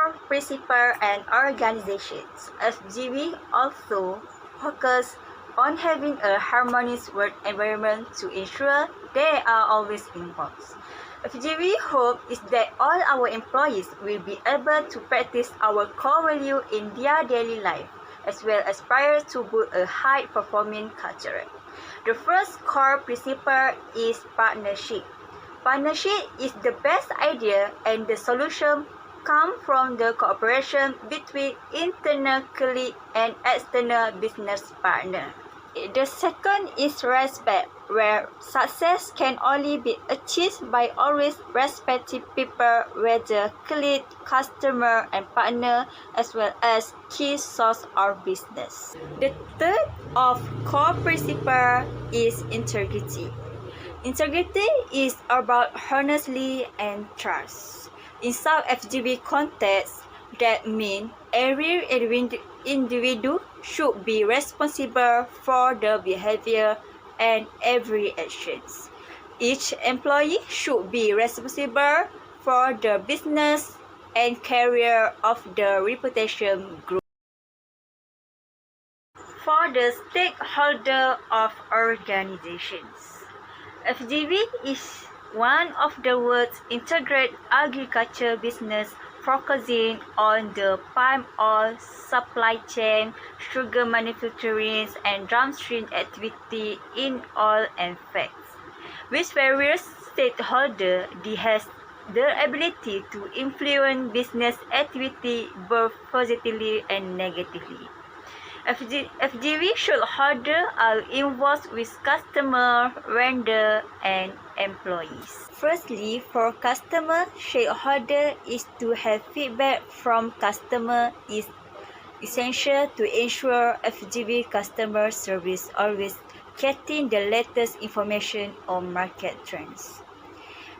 core principles and organizations. FGV also focus on having a harmonious work environment to ensure they are always involved. FGV hope is that all our employees will be able to practice our core value in their daily life, as well as aspire to build a high-performing culture. The first core principle is partnership. Partnership is the best idea, and the solution comes from the cooperation between internal colleagues and external business partners. The second is respect, where success can only be achieved by always respecting people, whether colleague, customer, and partner, as well as key source of business. The third of core principle is integrity. Integrity is about honesty and trust. In some FGV contexts, that means every individual should be responsible for the behavior and every actions. Each employee should be responsible for the business and career of the reputation group. For the stakeholder of organizations, FGV is one of the world's integrated agriculture business focusing on the palm oil supply chain, sugar manufacturing, and downstream activity in oil and fats. With various stakeholders, it has the ability to influence business activity both positively and negatively. FGV shareholders are involved with customer, vendor, and employees. Firstly, for customer shareholder is to have feedback from customer is essential to ensure FGV customer service always getting the latest information on market trends.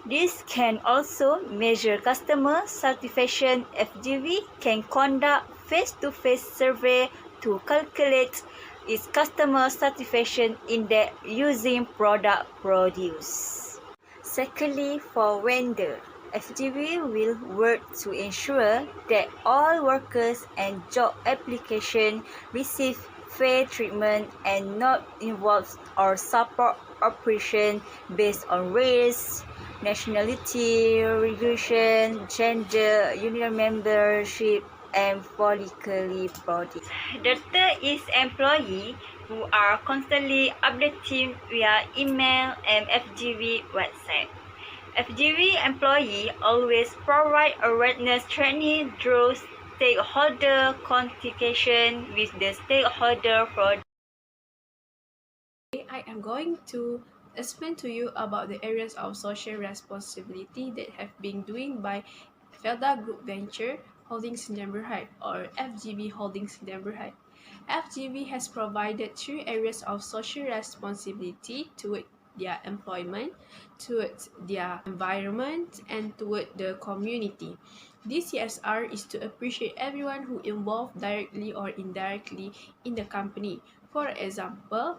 This can also measure customer satisfaction. FGV can conduct face-to-face survey to calculate its customer satisfaction index using product produce. Secondly, for vendor, FGV will work to ensure that all workers and job applications receive fair treatment and not involve or support operations based on race, nationality, religion, gender, union membership, and politically bodies. The third is employees who are constantly updating via email and FGV website. FGV employees always provide awareness training through stakeholder communication with the stakeholder for. I am going to explain to you about the areas of social responsibility that have been doing by FELDA Group Venture Holdings Neighborhood or FGV Holdings Neighborhood. FGV has provided 3 areas of social responsibility toward their employment, towards their environment, and toward the community. This CSR is to appreciate everyone who involved directly or indirectly in the company. For example,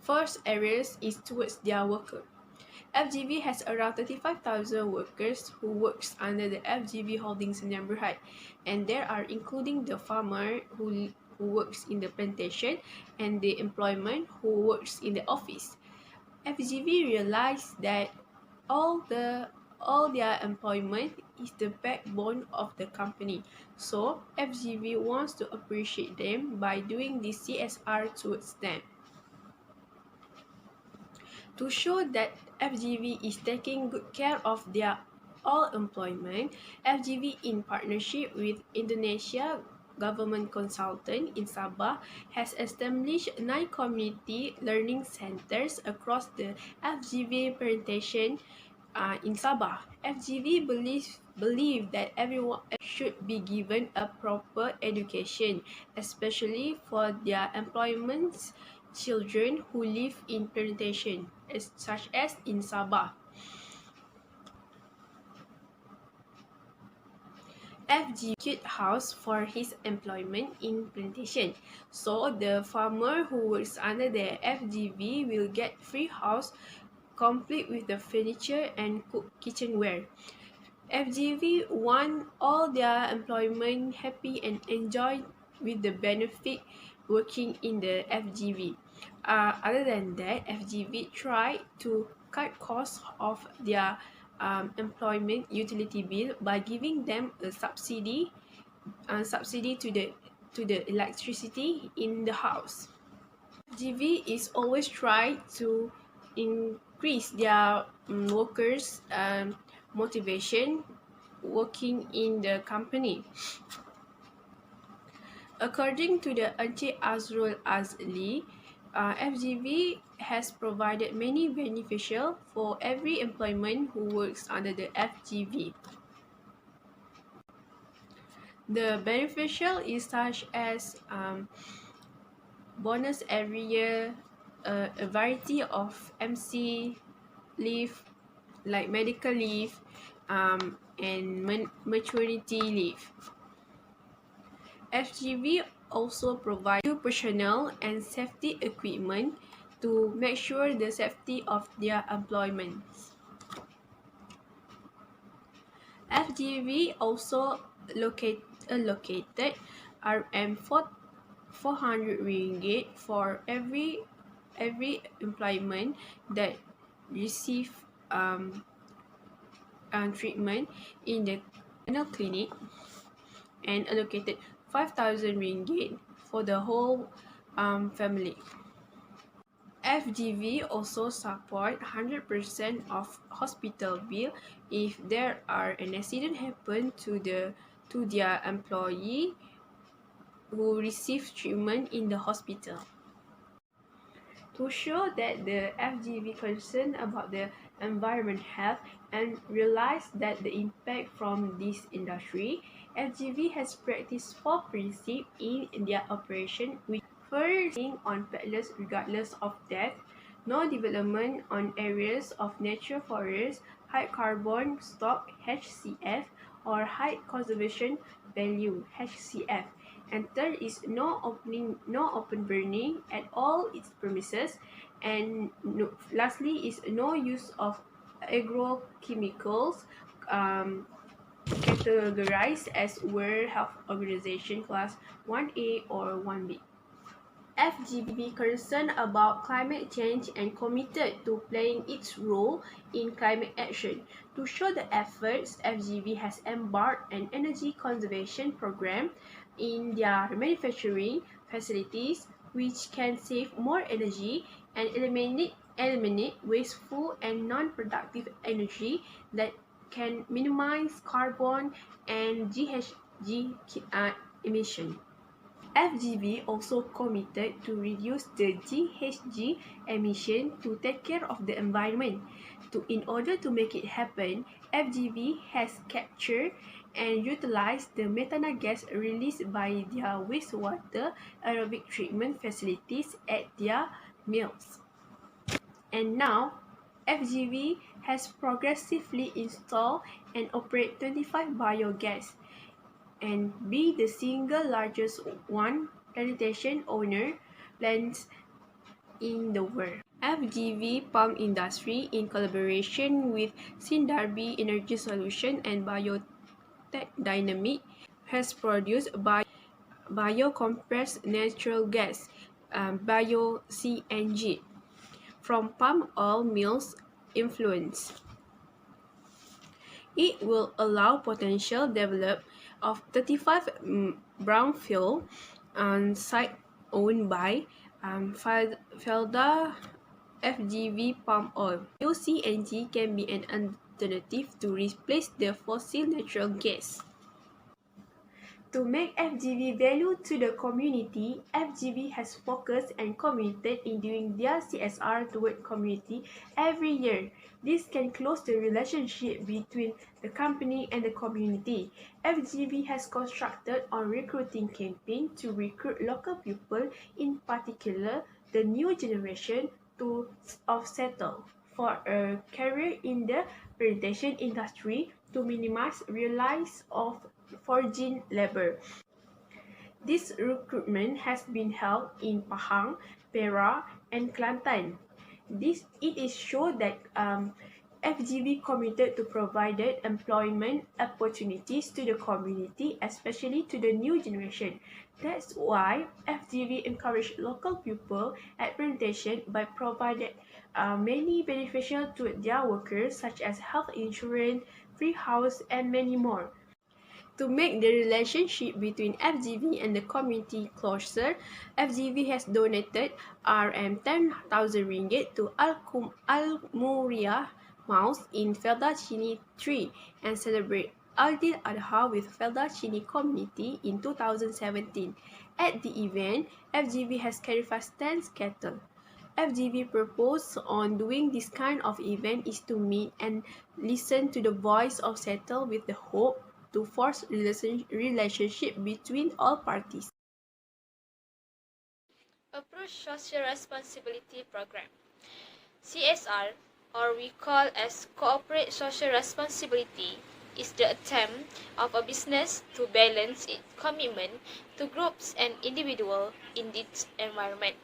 first areas is towards their worker. FGV has around 35,000 workers who works under the FGV Holdings neighborhood, and there are including the farmer who works in the plantation and the employment who works in the office. FGV realized that all their employment is the backbone of the company. So FGV wants to appreciate them by doing this CSR towards them. To show that FGV is taking good care of their all employment, FGV in partnership with Indonesia government consultant in Sabah has established 9 community learning centers across the FGV plantation in Sabah. FGV believe that everyone should be given a proper education, especially for their employments children who live in plantation, such as in Sabah. FGV built house for his employment in plantation. So the farmer who works under the FGV will get free house complete with the furniture and kitchenware. FGV want all their employment happy and enjoy with the benefit working in the FGV. Other than that, FGV try to cut costs of their employment utility bill by giving them a subsidy to the electricity in the house. FGV is always try to increase their workers' motivation working in the company. According to the Encik Azrul Azli, FGV has provided many beneficial for every employment who works under the FGV. The beneficial is such as bonus every year, a variety of MC leave like medical leave and maternity leave. FGV also provides new personnel and safety equipment to make sure the safety of their employment. FGV also allocated RM 400 ringgit for every employment that receive treatment in the dental clinic, and allocated 5,000 ringgit for the whole family. FGV also support 100% of hospital bill if there are an accident happen to their employee who receive treatment in the hospital. To show that the FGV concerned about the environment health and realize that the impact from this industry, FGV has practiced 4 principles in their operation, which first, on peddlers regardless of depth, no development on areas of natural forest, high carbon stock HCF, or high conservation value HCF. And third is no open burning at all its premises. And lastly is no use of agrochemicals categorized as World Health Organization Class 1A or 1B. FGV concerned about climate change and committed to playing its role in climate action. To show the efforts, FGV has embarked an energy conservation program in their manufacturing facilities, which can save more energy and eliminate wasteful and non-productive energy that can minimize carbon and GHG emission. FGV also committed to reduce the GHG emission to take care of the environment. In order to make it happen, FGV has captured and utilized the methanol gas released by their wastewater aerobic treatment facilities at their mills. And now, FGV has progressively installed and operate 25 biogas and be the single largest plantation owner plants in the world. FGV Pump Industry, in collaboration with Sindarbi Energy Solution and Biotech Dynamic, has produced bio-compressed natural gas, bio-CNG, from palm oil mills influence. It will allow potential development of 35 brownfield site owned by FELDA FGV palm oil. Bio-CNG can be an alternative to replace the fossil natural gas. To make FGV value to the community, FGV has focused and committed in doing their CSR toward community every year. This can close the relationship between the company and the community. FGV has constructed on recruiting campaign to recruit local people, in particular the new generation, to settle for a career in the plantation industry to minimize reliance of foreign labor. This recruitment has been held in Pahang, Perak, and Kelantan. It is shown that FGV committed to providing employment opportunities to the community, especially to the new generation. That's why FGV encouraged local people at plantation by providing many beneficial to their workers such as health insurance, free house, and many more. To make the relationship between FGV and the community closer, FGV has donated Rm10,000 to Al-Muria Mouse in FELDA Chini 3 and celebrate Aldil Adha with FELDA Chini community in 2017. At the event, FGV has carried 10 cattle. FGV purpose on doing this kind of event is to meet and listen to the voice of settle with the hope to force relationship between all parties. Approach Social Responsibility Program CSR, or we call as Corporate Social Responsibility, is the attempt of a business to balance its commitment to groups and individuals in its environment,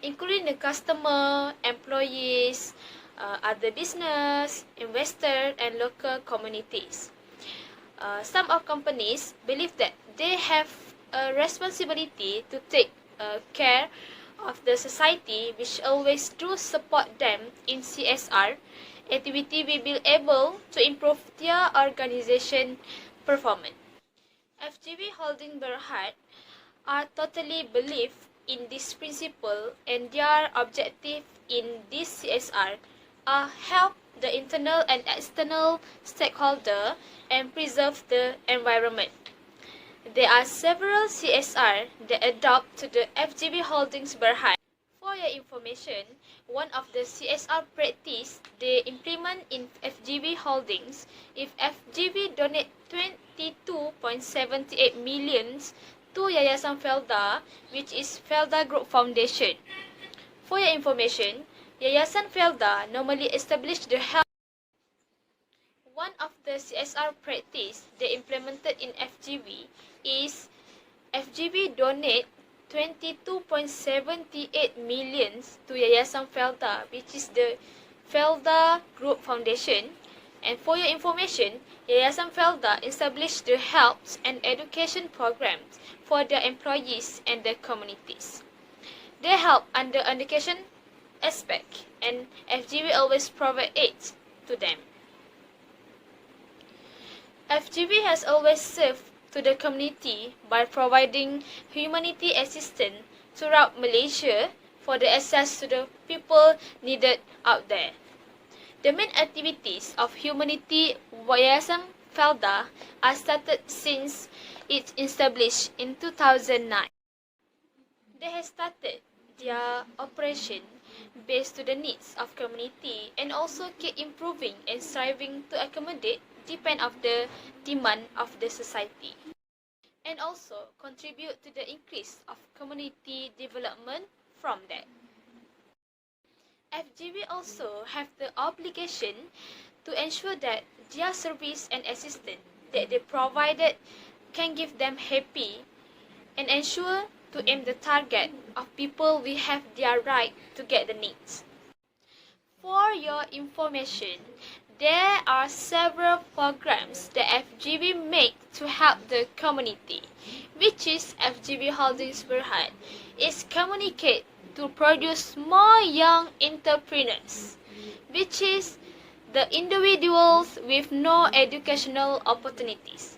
including the customer, employees, other business, investors, and local communities. Some of companies believe that they have a responsibility to take care of the society, which always do support them in CSR activity will be able to improve their organization performance. FGV Holding Berhad are totally believe in this principle, and their objective in this CSR are help the internal and external stakeholder and preserve the environment. There are several CSR that adopt to the FGV Holdings Berhad. For your information, one of the CSR practice they implement in FGV Holdings, if FGV donate 22.78 million to Yayasan FELDA, which is FELDA Group Foundation. For your information, Yayasan FELDA normally establish the health. One of the CSR practice they implemented in FGV is FGV donate 22.78 million to Yayasan FELDA, which is the FELDA Group Foundation. And for your information, Yayasan FELDA established the health and education programs for the employees and the communities. They help under education aspect, and FGV always provide aid to them. FGV has always served to the community by providing humanity assistance throughout Malaysia for the access to the people needed out there. The main activities of humanity Yayasan FELDA are started since its established in 2009. They have started their operation based to the needs of community and also keep improving and striving to accommodate depend of the demand of the society, and also contribute to the increase of community development from that. FGV also have the obligation to ensure that their service and assistance that they provided can give them happy and ensure to aim the target of people we have their right to get the needs. For your information, there are several programs that FGV make to help the community, which is FGV Holdings Berhad is communicate to produce more young entrepreneurs, which is the individuals with no educational opportunities.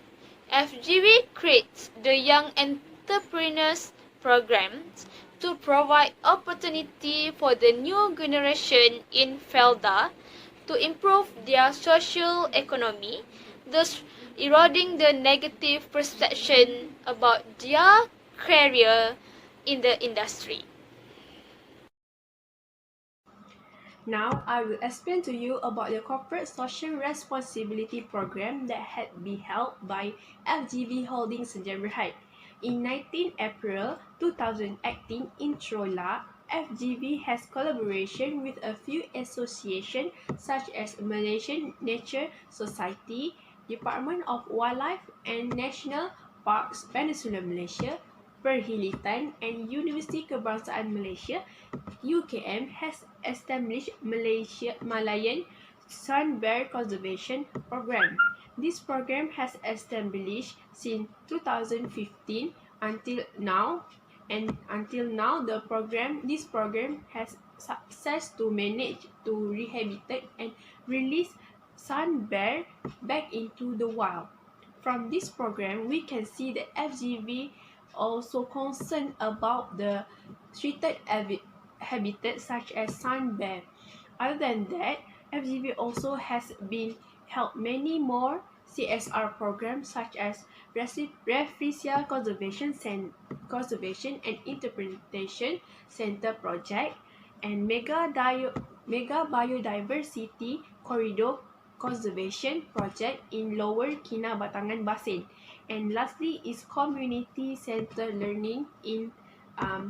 FGV creates the Young Entrepreneurs programs to provide opportunity for the new generation in FELDA to improve their social economy, thus eroding the negative perception about their career in the industry. Now, I will explain to you about the Corporate Social Responsibility Program that had been held by FGV Holdings Berhad. In 19 April 2018 in Trola, FGV has collaboration with a few associations such as Malaysian Nature Society, Department of Wildlife and National Parks Peninsula Malaysia, Perhilitan and Universiti Kebangsaan Malaysia. UKM has established Malayan Sun Bear Conservation Program. This program has established since 2015 until now, and until now this program has success to manage to rehabilitate and release sun bear back into the wild. From this program, we can see that FGV also concerned about the treated habitats such as sun bear. Other than that, FGV also has been held many more CSR programs such as Rafflesia Conservation and Interpretation Center Project and Mega Biodiversity Corridor Conservation Project in Lower Kinabatangan Basin. And lastly is Community Center Learning in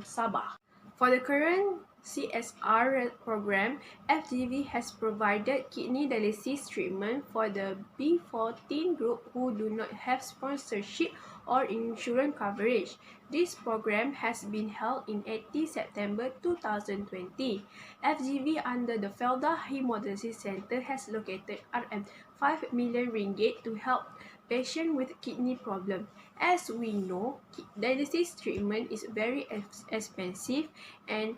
Sabah. For the current CSR program, FGV has provided kidney dialysis treatment for the B14 group who do not have sponsorship or insurance coverage. This program has been held in 18 September 2020. FGV under the FELDA Hemodialysis Center has located RM5 million ringgit to help patients with kidney problem. As we know, dialysis treatment is very expensive and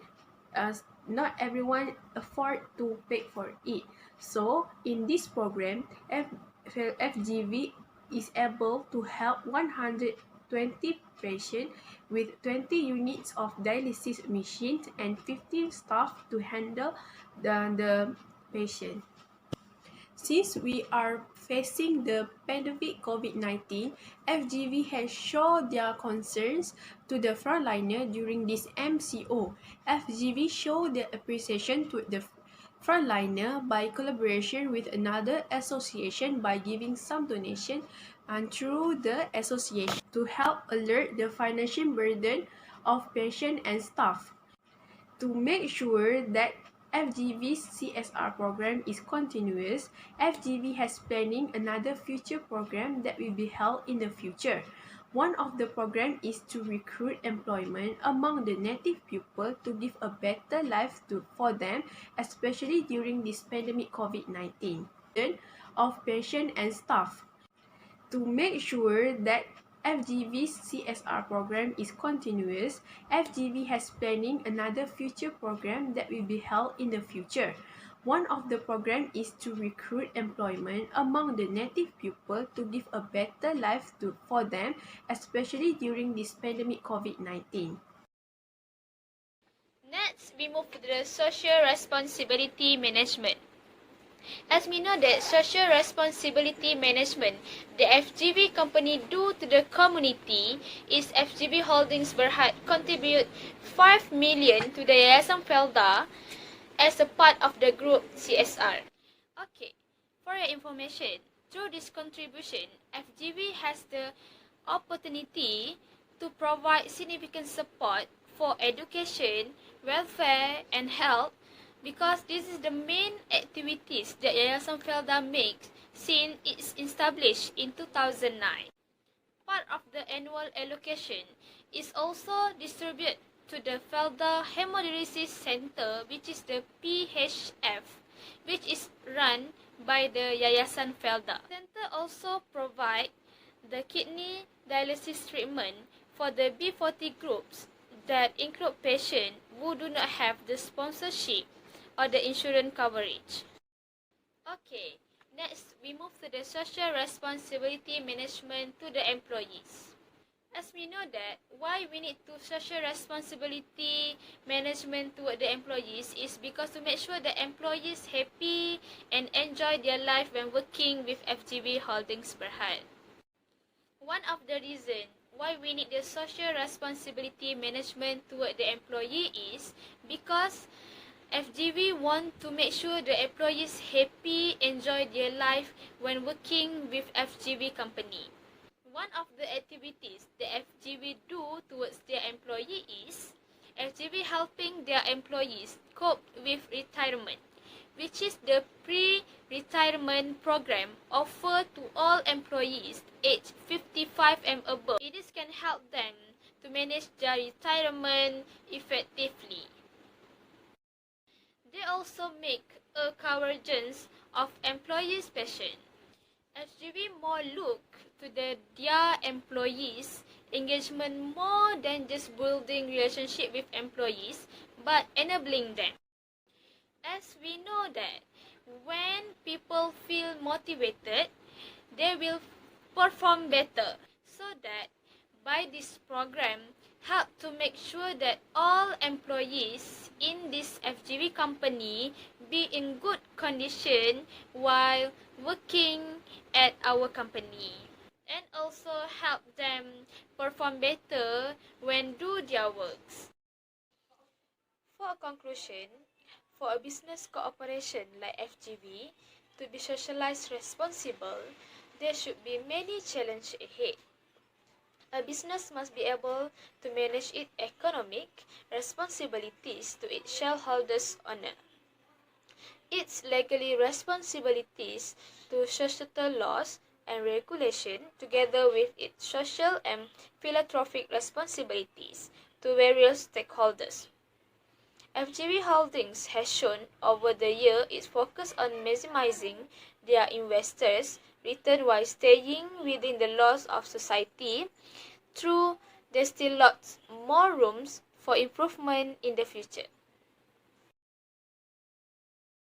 not everyone afford to pay for it. So in this program, FGV is able to help 120 patients with 20 units of dialysis machines and 15 staff to handle the patient. Since we are facing the pandemic COVID-19, FGV has shown their concerns to the frontliner during this MCO. FGV showed their appreciation to the frontliner by collaboration with another association by giving some donation and through the association to help alert the financial burden of patient and staff. To make sure that FGV's CSR program is continuous, FGV has planning another future program that will be held in the future. One of the program is to recruit employment among the native people to give a better life for them, especially during this pandemic COVID-19 of patient and staff. To make sure that FGV's CSR program is continuous, FGV has planning another future program that will be held in the future. One of the program is to recruit employment among the native people to give a better life for them, especially during this pandemic COVID-19. Next, we move to the social responsibility management. As we know that social responsibility management the FGV company do to the community is FGV Holdings Berhad contribute 5 million to the Yayasan FELDA as a part of the group CSR. Okay, for your information, through this contribution, FGV has the opportunity to provide significant support for education, welfare and health because this is the main activities that Yayasan FELDA makes since its established in 2009. Part of the annual allocation is also distributed to the FELDA Hemodialysis Center, which is the PHF, which is run by the Yayasan FELDA. The center also provides the kidney dialysis treatment for the B40 groups that include patients who do not have the sponsorship or the insurance coverage. Okay, next we move to the social responsibility management to the employees. As we know that why we need to social responsibility management toward the employees is because to make sure the employees happy and enjoy their life when working with FGV Holdings Berhad. One of the reasons why we need the social responsibility management toward the employee is because FGV want to make sure the employees happy, enjoy their life when working with FGV company. One of the activities the FGV do towards their employee is FGV helping their employees cope with retirement, which is the pre-retirement program offered to all employees aged 55 and above. This can help them to manage their retirement effectively. They also make a convergence of employees' passion. FGV more look to their employees' engagement more than just building relationship with employees, but enabling them. As we know that when people feel motivated, they will perform better. So that by this program help to make sure that all employees in this FGV company be in good condition while working at our company, and also help them perform better when do their works. For a conclusion, for a business cooperation like FGV to be socialized responsible, there should be many challenges ahead. A business must be able to manage its economic responsibilities to its shareholders' owner, its legally responsibilities to societal laws and regulation, together with its social and philanthropic responsibilities to various stakeholders. FGV Holdings has shown over the year its focus on maximizing their investors' return while staying within the laws of society. Through, there's still lots more rooms for improvement in the future.